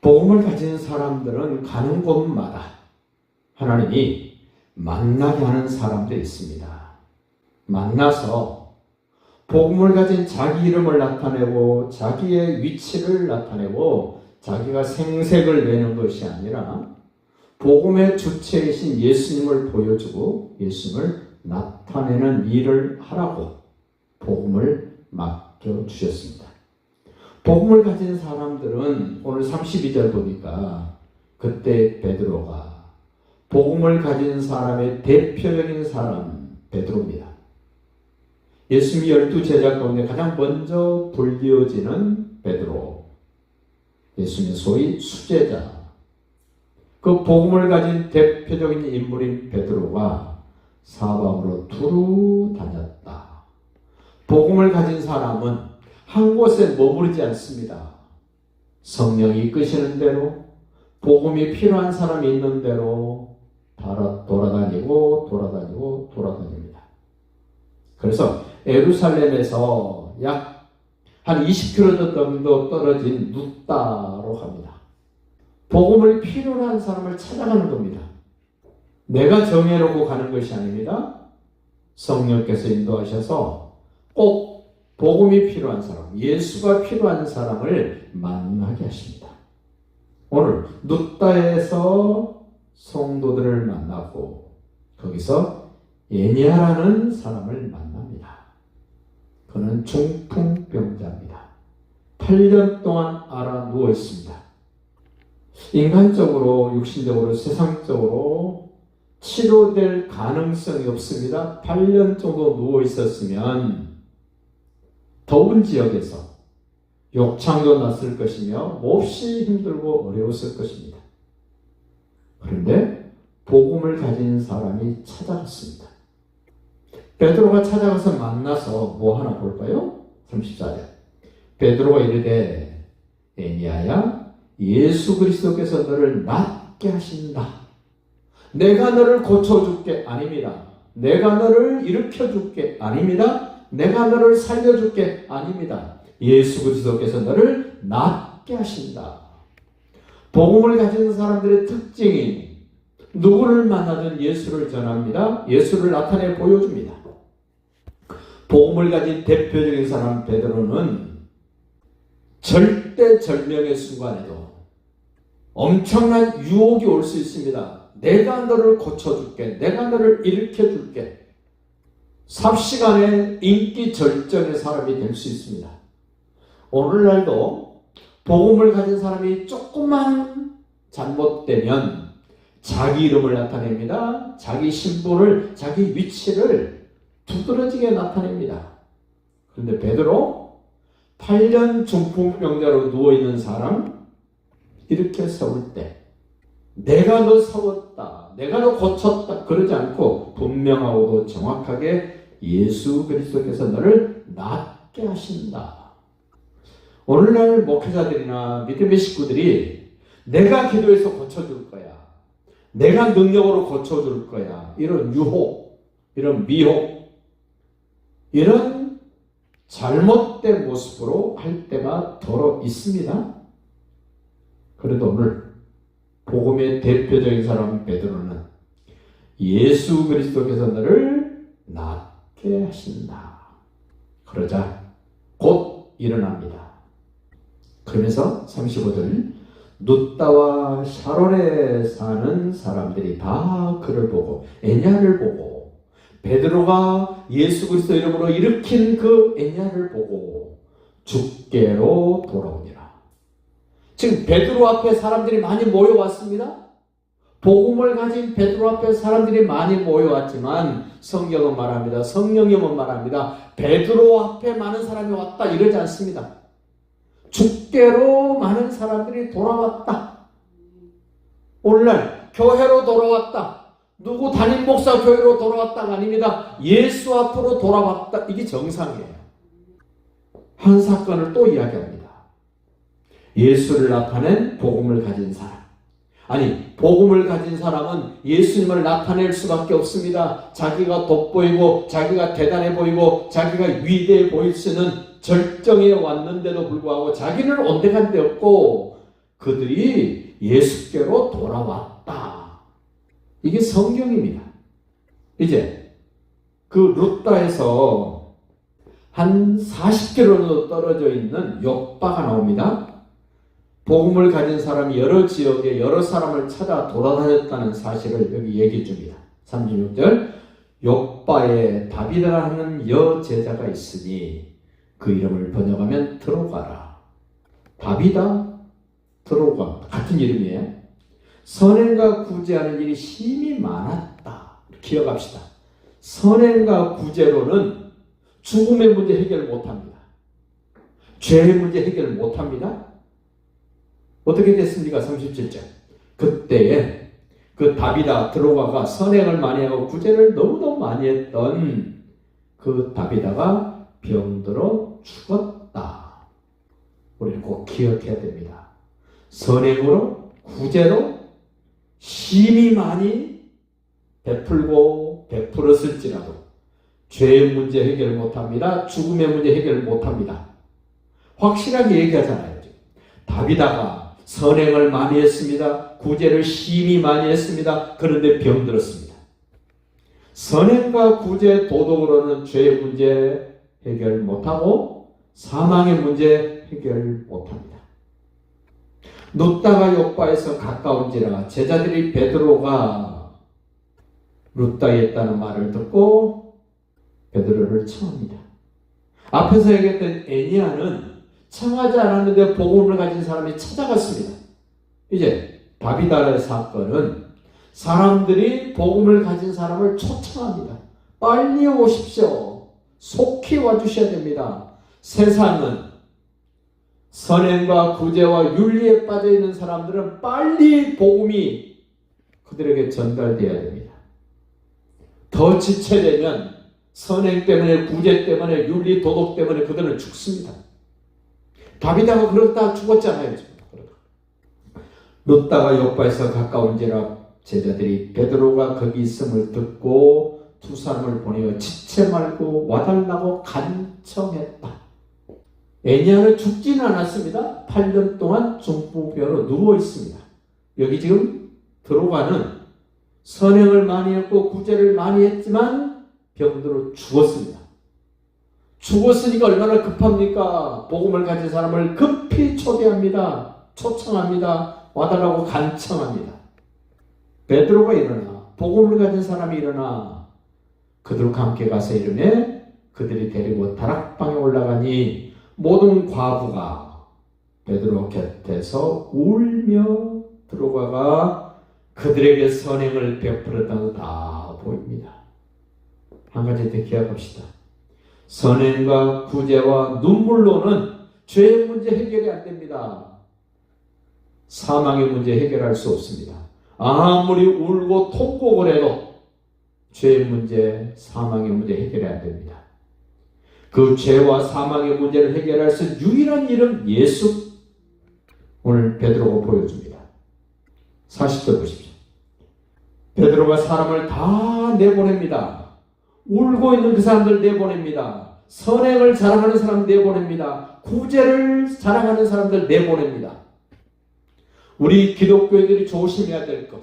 복음을 가진 사람들은 가는 곳마다 하나님이 만나게 하는 사람들이 있습니다. 만나서 복음을 가진 자기 이름을 나타내고 자기의 위치를 나타내고 자기가 생색을 내는 것이 아니라 복음의 주체이신 예수님을 보여주고 예수님을 나타내는 일을 하라고 복음을 맡겨주셨습니다. 복음을 가진 사람들은 오늘 32절 보니까 그때 베드로가 복음을 가진 사람의 대표적인 사람 베드로입니다. 예수님이 12제자 가운데 가장 먼저 불리어지는 베드로, 예수님의 소위 수제자, 그 복음을 가진 대표적인 인물인 베드로가 사방으로 두루 다녔다. 복음을 가진 사람은 한 곳에 머무르지 않습니다. 성령이 이끄시는 대로, 복음이 필요한 사람이 있는 대로 돌아다니고 돌아다닙니다. 그래서 예루살렘에서 약 한 20km 정도 떨어진 룻다로 갑니다. 복음을 필요로 한 사람을 찾아가는 겁니다. 내가 정해놓고 가는 것이 아닙니다. 성령께서 인도하셔서 꼭 복음이 필요한 사람, 예수가 필요한 사람을 만나게 하십니다. 오늘 룻다에서 성도들을 만나고 거기서 에니아라는 사람을 만납니다. 그는 중풍병자입니다. 8년 동안 앓아 누워 있습니다. 인간적으로, 육신적으로, 세상적으로 치료될 가능성이 없습니다. 8년 정도 누워 있었으면 더운 지역에서 욕창도 났을 것이며 몹시 힘들고 어려웠을 것입니다. 그런데 복음을 가진 사람이 찾아갔습니다. 베드로가 찾아가서 만나서 뭐 하나 볼까요? 34절. 베드로가 이르되 에니야야, 예수 그리스도께서 너를 낫게 하신다. 내가 너를 고쳐줄게 아닙니다. 내가 너를 일으켜줄게 아닙니다. 내가 너를 살려줄게 아닙니다. 예수 그리스도께서 너를 낫게 하신다. 복음을 가진 사람들의 특징이 누구를 만나든 예수를 전합니다. 예수를 나타내 보여줍니다. 복음을 가진 대표적인 사람 베드로는 절대절명의 순간에도 엄청난 유혹이 올 수 있습니다. 내가 너를 고쳐줄게. 내가 너를 일으켜줄게. 삽시간에 인기 절정의 사람이 될 수 있습니다. 오늘날도 복음을 가진 사람이 조금만 잘못되면 자기 이름을 나타냅니다. 자기 신분을, 자기 위치를 두드러지게 나타냅니다. 그런데 베드로 8년 중풍병자로 누워있는 사람 이렇게 세울 때 내가 너 세웠다, 내가 너 고쳤다 그러지 않고 분명하고도 정확하게 예수 그리스도께서 너를 낫게 하신다. 오늘날 목회자들이나 믿음의 식구들이 내가 기도해서 고쳐줄 거야, 내가 능력으로 고쳐줄 거야, 이런 유혹, 이런 미혹, 이런 잘못된 모습으로 할 때가 더러 있습니다. 그래도 오늘 복음의 대표적인 사람 베드로는 예수 그리스도께서 너를 낫게 하신다. 그러자 곧 일어납니다. 그러면서 35절 룻다와 샤론에 사는 사람들이 다 그를 보고 에냐를 보고 베드로가 예수 그리스도 이름으로 일으킨 그 에냐를 보고 주께로 돌아오니라. 지금 베드로 앞에 사람들이 많이 모여왔습니다. 복음을 가진 베드로 앞에 사람들이 많이 모여왔지만 성경은 말합니다. 성령님은 말합니다. 베드로 앞에 많은 사람이 왔다 이러지 않습니다. 주께로 많은 사람들이 돌아왔다. 오늘날 교회로 돌아왔다. 누구 담임 목사 교회로 돌아왔다가 아닙니다. 예수 앞으로 돌아왔다. 이게 정상이에요. 한 사건을 또 이야기합니다. 예수를 나타낸 복음을 가진 사람. 아니, 복음을 가진 사람은 예수님을 나타낼 수밖에 없습니다. 자기가 돋보이고 자기가 대단해 보이고 자기가 위대해 보일 수 있는 절정에 왔는데도 불구하고 자기는 온데간데 없고 그들이 예수께로 돌아왔다. 이게 성경입니다. 이제 그 룻다에서 한 40km 떨어져 있는 욥바가 나옵니다. 복음을 가진 사람이 여러 지역에 여러 사람을 찾아 돌아다녔다는 사실을 여기 얘기해 줍니다. 36절, 욥바에 다비다라는 여제자가 있으니 그 이름을 번역하면 드로가라. 다비다, 드로가 같은 이름이에요. 선행과 구제하는 일이 힘이 많았다. 기억합시다. 선행과 구제로는 죽음의 문제 해결 못합니다. 죄의 문제 해결 못합니다. 어떻게 됐습니까? 37절. 그때에 그 다비다 드로가가 선행을 많이 하고 구제를 너무너무 많이 했던 그 다비다가 병들어 죽었다. 우리는 꼭 기억해야 됩니다. 선행으로 구제로 힘이 많이 베풀고 베풀었을지라도 죄의 문제 해결 못합니다. 죽음의 문제 해결 못합니다. 확실하게 얘기하잖아요. 다비다가 선행을 많이 했습니다. 구제를 심히 많이 했습니다. 그런데 병들었습니다. 선행과 구제, 도덕으로는 죄의 문제 해결 못하고 사망의 문제 해결 못합니다. 룻다가 욥바에서 가까운지라 제자들이 베드로가 룻다에 있다는 말을 듣고 베드로를 청합니다. 앞에서 얘기했던 에니야는 청하지 않았는데 복음을 가진 사람이 찾아갔습니다. 이제 다비다의 사건은 사람들이 복음을 가진 사람을 초청합니다. 빨리 오십시오. 속히 와주셔야 됩니다. 세상은 선행과 구제와 윤리에 빠져있는 사람들은 빨리 복음이 그들에게 전달되어야 됩니다. 더 지체되면 선행 때문에, 구제 때문에, 윤리, 도덕 때문에 그들은 죽습니다. 다비다가 그러다 죽었잖아요. 룻다가 욥바에서 가까운지라 제자들이 베드로가 거기 있음을 듣고 두 사람을 보내어 지체 말고 와달라고 간청했다. 에니야는 죽지는 않았습니다. 8년 동안 중풍병으로 누워 있습니다. 여기 지금 들어가는 선행을 많이 했고 구제를 많이 했지만 병들어 죽었습니다. 죽었으니까 얼마나 급합니까? 복음을 가진 사람을 급히 초대합니다. 초청합니다. 와달라고 간청합니다. 베드로가 일어나, 복음을 가진 사람이 일어나 그들과 함께 가서 이르매 그들이 데리고 다락방에 올라가니 모든 과부가 베드로 곁에서 울며 들어가가 그들에게 선행을 베풀었다는 다 보입니다. 한 가지 더 기억합시다. 선행과 구제와 눈물로는 죄의 문제 해결이 안 됩니다. 사망의 문제 해결할 수 없습니다. 아무리 울고 통곡을 해도 죄의 문제, 사망의 문제 해결이 안 됩니다. 그 죄와 사망의 문제를 해결할 수 있는 유일한 이름 예수. 오늘 베드로가 보여줍니다. 40절 보십시오. 베드로가 사람을 다 내보냅니다. 울고 있는 그 사람들 내보냅니다. 선행을 자랑하는 사람 내보냅니다. 구제를 자랑하는 사람들 내보냅니다. 우리 기독교인들이 조심해야 될 것.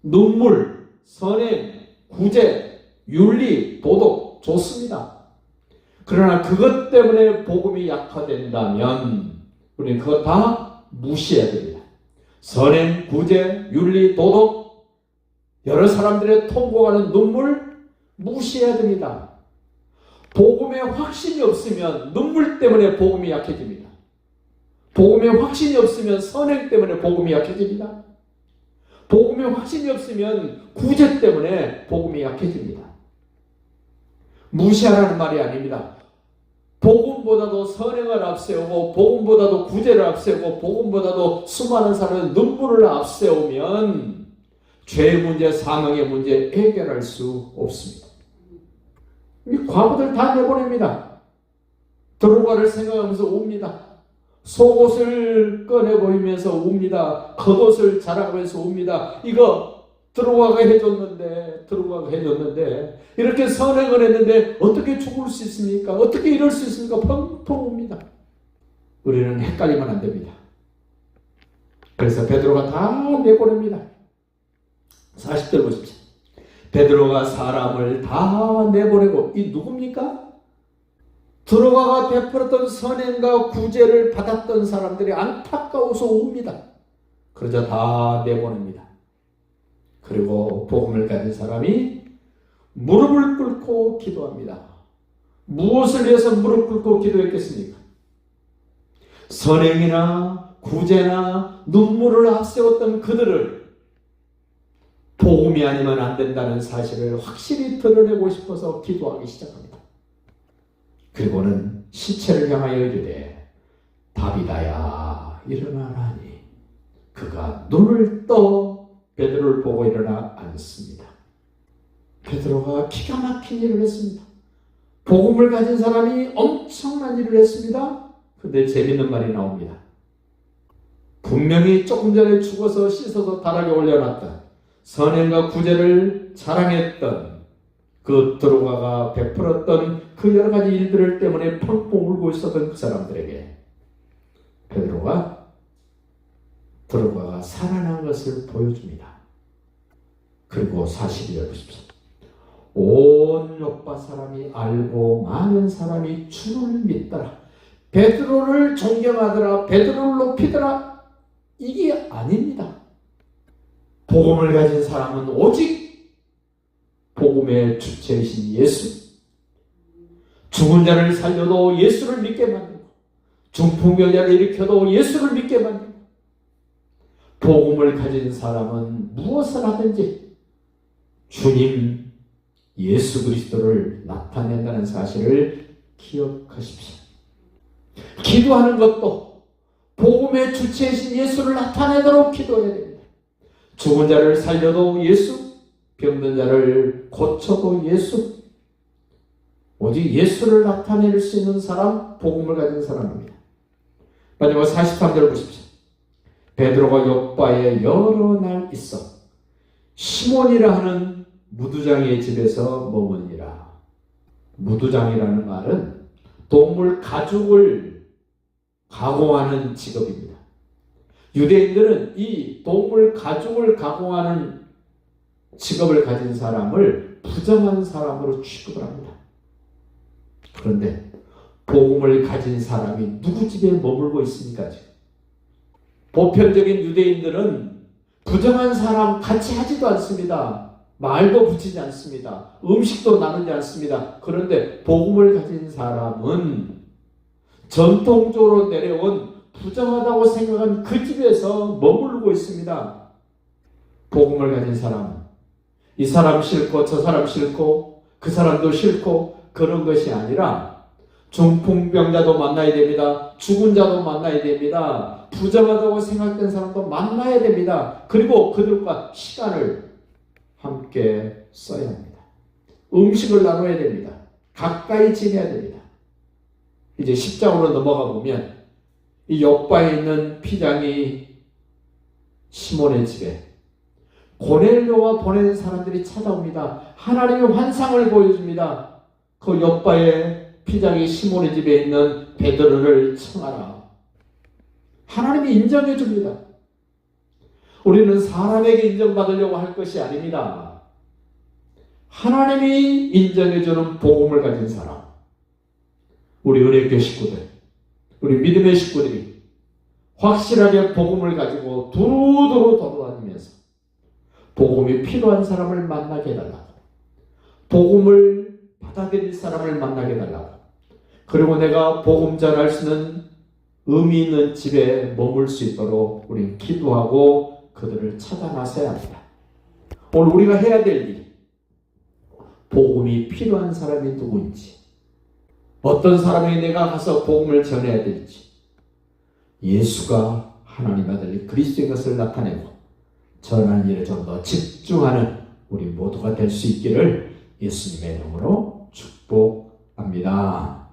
눈물, 선행, 구제, 윤리, 도덕 좋습니다. 그러나 그것 때문에 복음이 약화된다면 우리는 그것 다 무시해야 됩니다. 선행, 구제, 윤리, 도덕, 여러 사람들의 통곡하는 눈물 무시해야 됩니다. 복음에 확신이 없으면 눈물 때문에 복음이 약해집니다. 복음에 확신이 없으면 선행 때문에 복음이 약해집니다. 복음에 확신이 없으면 구제 때문에 복음이 약해집니다. 무시하라는 말이 아닙니다. 복음보다도 선행을 앞세우고 복음보다도 구제를 앞세우고 복음보다도 수많은 사람의 눈물을 앞세우면 죄의 문제, 사망의 문제 해결할 수 없습니다. 이 과부들 다 내보냅니다. 드로가를 생각하면서 웁니다. 속옷을 꺼내 보이면서 웁니다. 겉옷을 자랑하면서 웁니다. 이거 드로가가 해줬는데 이렇게 선행을 했는데 어떻게 죽을 수 있습니까? 어떻게 이럴 수 있습니까? 펑펑 웁니다. 우리는 헷갈리면 안 됩니다. 그래서 베드로가 다 내보냅니다. 40절 보십시오. 베드로가 사람을 다 내보내고, 이 누굽니까? 드로아가 베풀었던 선행과 구제를 받았던 사람들이 안타까워서 옵니다. 그러자 다 내보냅니다. 그리고 복음을 가진 사람이 무릎을 꿇고 기도합니다. 무엇을 위해서 무릎 꿇고 기도했겠습니까? 선행이나 구제나 눈물을 앞세웠던 그들을 복음이 아니면 안 된다는 사실을 확실히 드러내고 싶어서 기도하기 시작합니다. 그리고는 시체를 향하여 이르되 다비다야 일어나라니. 그가 눈을 떠 베드로를 보고 일어나 앉습니다. 베드로가 기가 막힌 일을 했습니다. 복음을 가진 사람이 엄청난 일을 했습니다. 근데 재밌는 말이 나옵니다. 분명히 조금 전에 죽어서 씻어서 다락에 올려놨던 선행과 구제를 자랑했던 그 드로아가 베풀었던 그 여러 가지 일들 때문에 펑펑 울고 있었던 그 사람들에게 드로아가 살아난 것을 보여줍니다. 그리고 42절 보십시오. 온 요파 사람이 알고 많은 사람이 주를 믿더라. 베드로를 존경하더라. 베드로를 높이더라. 이게 아닙니다. 복음을 가진 사람은 오직 복음의 주체이신 예수, 죽은 자를 살려도 예수를 믿게 만들고 중풍병자를 일으켜도 예수를 믿게 만들고, 복음을 가진 사람은 무엇을 하든지 주님 예수 그리스도를 나타낸다는 사실을 기억하십시오. 기도하는 것도 복음의 주체이신 예수를 나타내도록 기도해야 됩니다. 죽은 자를 살려도 예수, 병든 자를 고쳐도 예수, 오직 예수를 나타낼 수 있는 사람, 복음을 가진 사람입니다. 마지막 43절 보십시오. 베드로가 요빠에 여러 날 있어 시몬이라 하는 무두장의 집에서 머무니라. 무두장이라는 말은 동물 가죽을 가공하는 직업입니다. 유대인들은 이 동물 가죽을 가공하는 직업을 가진 사람을 부정한 사람으로 취급을 합니다. 그런데 복음을 가진 사람이 누구 집에 머물고 있습니까? 지금? 보편적인 유대인들은 부정한 사람 같이 하지도 않습니다. 말도 붙이지 않습니다. 음식도 나누지 않습니다. 그런데 복음을 가진 사람은 전통적으로 내려온 부정하다고 생각한 그 집에서 머물고 있습니다. 복음을 가진 사람은 이 사람 싫고 저 사람 싫고 그 사람도 싫고 그런 것이 아니라 중풍병자도 만나야 됩니다. 죽은 자도 만나야 됩니다. 부정하다고 생각된 사람도 만나야 됩니다. 그리고 그들과 시간을 함께 써야 합니다. 음식을 나눠야 됩니다. 가까이 지내야 됩니다. 이제 10장으로 넘어가 보면 이 요빠에 있는 피장이 시몬의 집에 고넬료와 보내는 사람들이 찾아옵니다. 하나님의 환상을 보여줍니다. 그 요빠의 피장이 시몬의 집에 있는 베드로를 청하라. 하나님이 인정해 줍니다. 우리는 사람에게 인정받으려고 할 것이 아닙니다. 하나님이 인정해 주는 복음을 가진 사람, 우리 은혜교 식구들, 우리 믿음의 식구들이 확실하게 복음을 가지고 두루두루 돌아다니면서 복음이 필요한 사람을 만나게 해달라고, 복음을 받아들일 사람을 만나게 해달라고, 그리고 내가 복음 전할 수 있는 의미 있는 집에 머물 수 있도록 우리는 기도하고 그들을 찾아 나서야 합니다. 오늘 우리가 해야 될 일, 복음이 필요한 사람이 누구인지, 어떤 사람에게 내가 가서 복음을 전해야 될지, 예수가 하나님 아들 그리스도인 것을 나타내고 전하는 일에 좀 더 집중하는 우리 모두가 될 수 있기를 예수님의 이름으로 축복합니다.